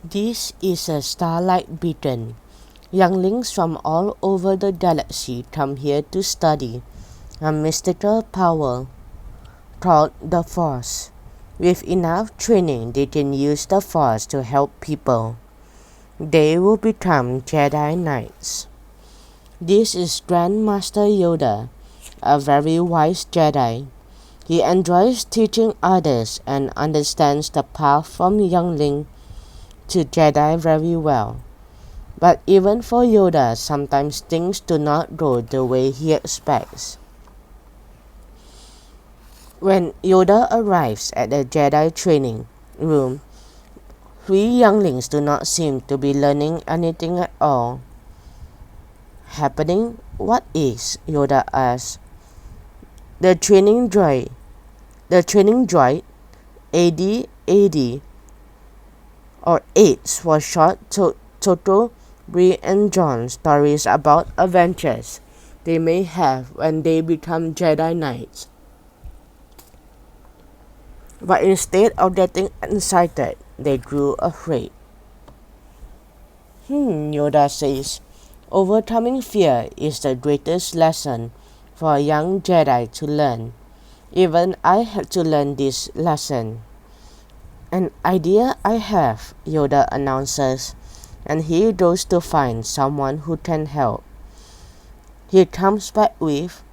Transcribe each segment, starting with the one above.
This is a starlight beacon. Younglings from all over the galaxy come here to study a mystical power called the Force. With enough training, they can use the Force to help people. They will become Jedi Knights. This is Grand Master Yoda, a very wise Jedi. He enjoys teaching others and understands the path from youngling to Jedi very well. But even for Yoda, sometimes things do not go the way he expects. When Yoda arrives at the Jedi training room, three younglings do not seem to be learning anything at all. Happening? What is? Yoda asks. The training droid, AD, or AIDS for short, Toto, Bree and John stories about adventures they may have when they become Jedi Knights. But instead of getting excited, they grew afraid. Yoda says, overcoming fear is the greatest lesson for a young Jedi to learn. Even I had to learn this lesson. An idea I have, Yoda announces, and he goes to find someone who can help. He comes back with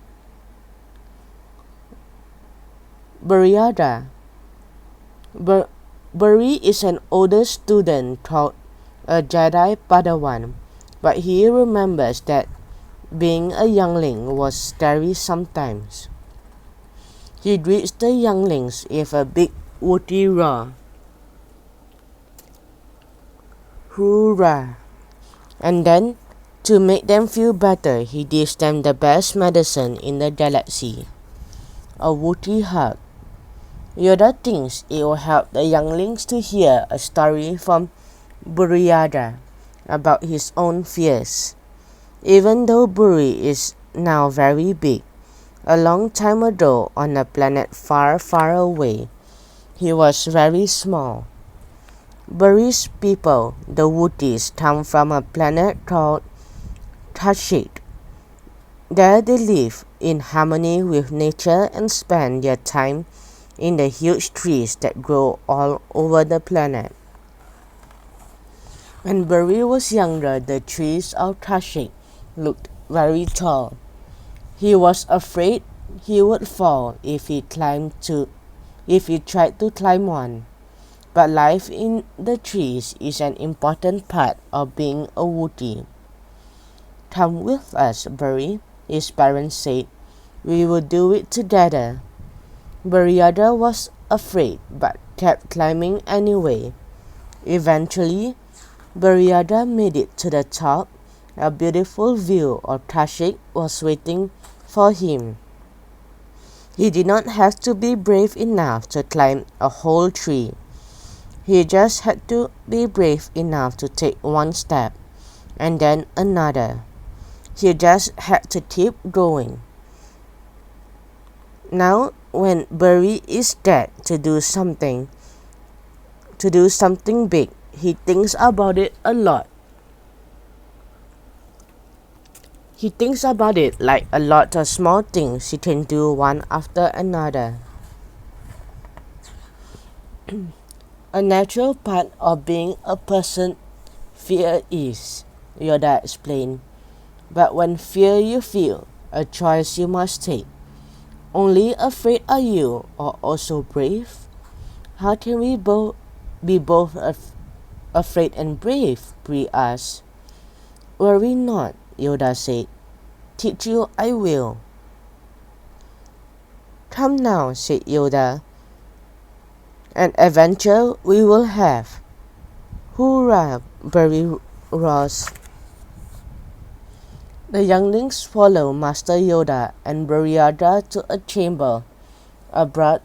Burryaga. Burry is an older student called a Jedi Padawan, but he remembers that being a youngling was scary sometimes. He greets the younglings with a big Wookiee roar. Hoorah! And then, to make them feel better, he gives them the best medicine in the galaxy, a Wookiee hug. Yoda thinks it will help the younglings to hear a story from Burryaga about his own fears. Even though Burry is now very big, a long time ago on a planet far, far away, he was very small. Burry's people, the Wookiees, come from a planet called Kashyyyk. There they live in harmony with nature and spend their time in the huge trees that grow all over the planet. When Burry was younger, the trees of Kashyyyk looked very tall. He was afraid he would fall if he tried to climb one. But life in the trees is an important part of being a Wookiee. Come with us, Burry, his parents said. We will do it together. Burryaga was afraid but kept climbing anyway. Eventually, Burryaga made it to the top. A beautiful view of Kashyyyk was waiting for him. He did not have to be brave enough to climb a whole tree. He just had to be brave enough to take one step, and then another. He just had to keep going. Now, when Burry is scared to do something big, he thinks about it a lot. He thinks about it like a lot of small things he can do one after another. A natural part of being a person, fear is, Yoda explained. But when fear you feel, a choice you must take. Only afraid are you, or also brave? How can we be both afraid and brave? Bree asked. Worry not, Yoda said. Teach you I will. Come now, said Yoda. An adventure we will have. Hoorah! Burry roars. The younglings follow Master Yoda and Burryaga to a chamber aboard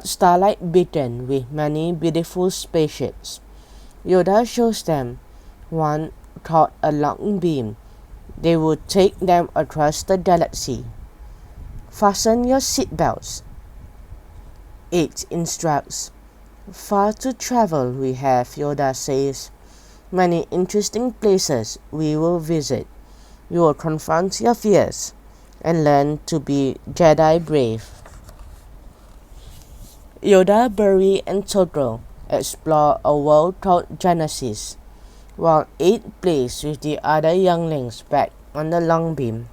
starlight beacon with many beautiful spaceships. Yoda shows them one called a long beam. They will take them across the galaxy. Fasten your seatbelts, it instructs. Far to travel we have, Yoda says. Many interesting places we will visit. You will confront your fears and learn to be Jedi brave. Yoda, Burry, and Totoro explore a world called Genesis, while 8 plays with the other younglings back on the long beam.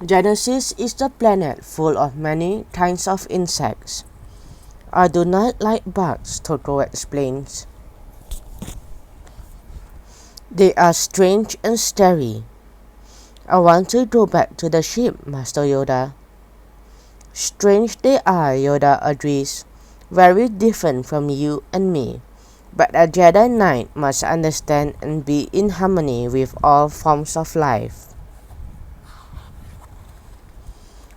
Genesis is the planet full of many kinds of insects. I do not like bugs, Totoro explains. They are strange and scary. I want to go back to the ship, Master Yoda. Strange they are, Yoda agrees. Very different from you and me. But a Jedi Knight must understand and be in harmony with all forms of life.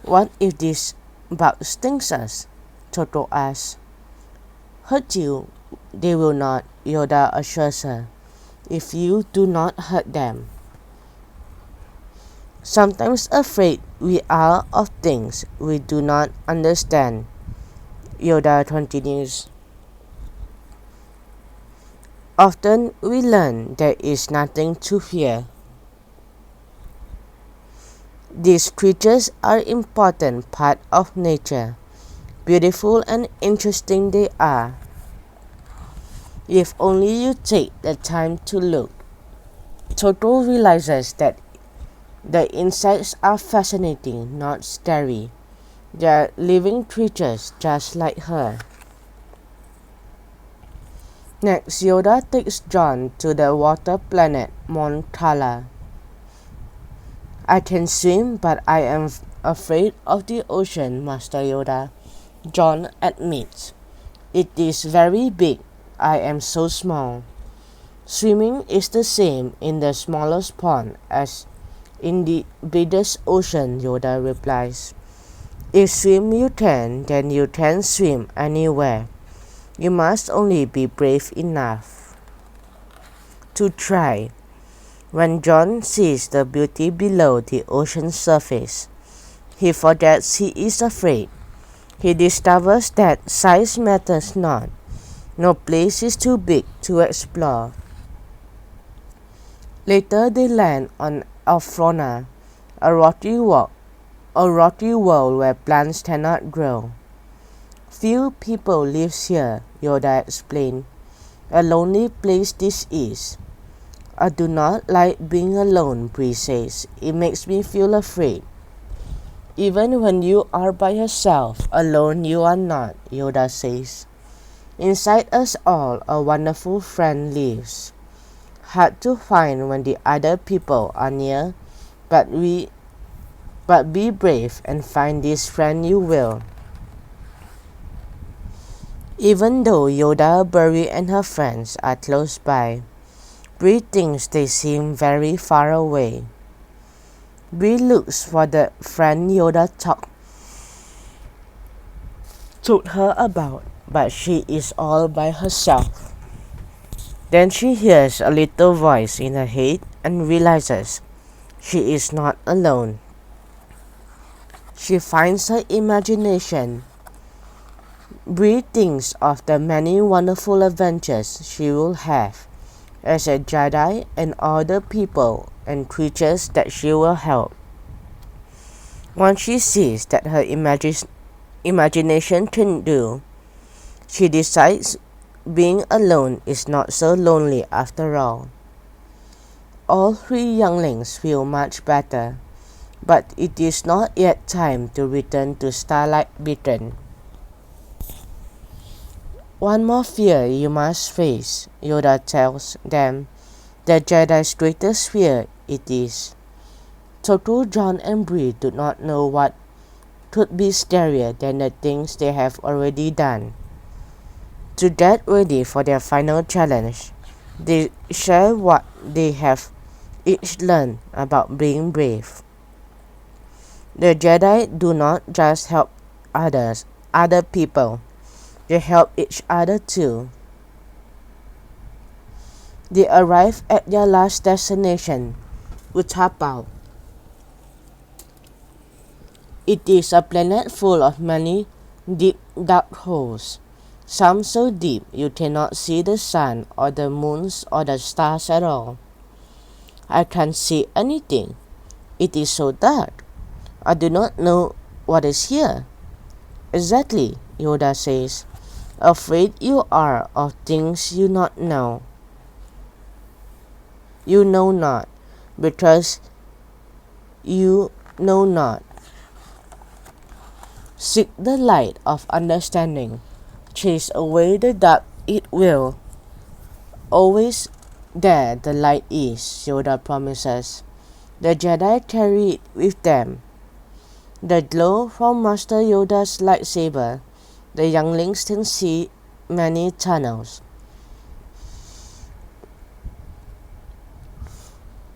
What if this bug stings us? Totoro asks. Hurt you? They will not, Yoda assures her, if you do not hurt them. Sometimes afraid we are of things we do not understand, Yoda continues. Often we learn there is nothing to fear. These creatures are an important part of nature. Beautiful and interesting they are. If only you take the time to look. Totoro realizes that the insects are fascinating, not scary. They are living creatures just like her. Next, Yoda takes John to the water planet Montala. I can swim, but I am afraid of the ocean, Master Yoda, John admits. It is very big. I am so small. Swimming is the same in the smallest pond as in the biggest ocean, Yoda replies. If swim you can, then you can swim anywhere. You must only be brave enough to try. When John sees the beauty below the ocean surface, he forgets he is afraid. He discovers that size matters not. No place is too big to explore. Later they land on Alfrona, a rocky world where plants cannot grow. Few people live here, Yoda explained. A lonely place this is. I do not like being alone, Bree says. It makes me feel afraid. Even when you are by yourself, alone you are not, Yoda says. Inside us all, a wonderful friend lives. Hard to find when the other people are near, but be brave and find this friend you will. Even though Yoda, Burry, and her friends are close by, Bree thinks they seem very far away. Bree looks for the friend Yoda told her about, but she is all by herself. Then she hears a little voice in her head and realizes she is not alone. She finds her imagination. Bree thinks of the many wonderful adventures she will have as a Jedi and all the people and creatures that she will help. Once she sees that her imagination can do, she decides being alone is not so lonely after all. All 3 younglings feel much better, but it is not yet time to return to Starlight Beacon. One more fear you must face, Yoda tells them. The Jedi's greatest fear it is. Totoro, John, and Bree do not know what could be scarier than the things they have already done. To get ready for their final challenge, they share what they have each learned about being brave. The Jedi do not just help other people. They help each other too. They arrive at their last destination, Utapau. It is a planet full of many deep dark holes, some so deep you cannot see the sun or the moons or the stars at all. I can't see anything. It is so dark. I do not know what is here. Exactly, Yoda says. Afraid you are of things you not know. You know not, because you know not. Seek the light of understanding. Chase away the dark, it will. Always there the light is, Yoda promises. The Jedi carry it with them. The glow from Master Yoda's lightsaber. The younglings can see many tunnels.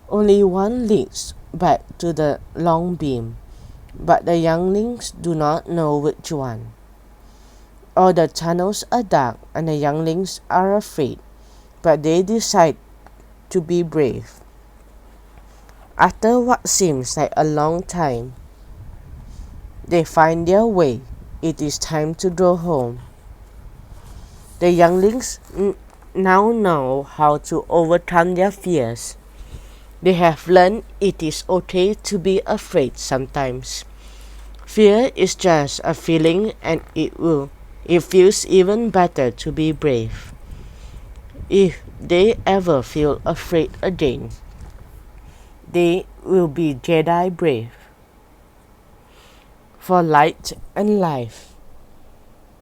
Only one leads back to the long beam, but the younglings do not know which one. All the tunnels are dark and the younglings are afraid, but they decide to be brave. After what seems like a long time, they find their way. It is time to go home. The younglings now know how to overcome their fears. They have learned it is okay to be afraid sometimes. Fear is just a feeling and it feels even better to be brave. If they ever feel afraid again, they will be Jedi brave. For light and life.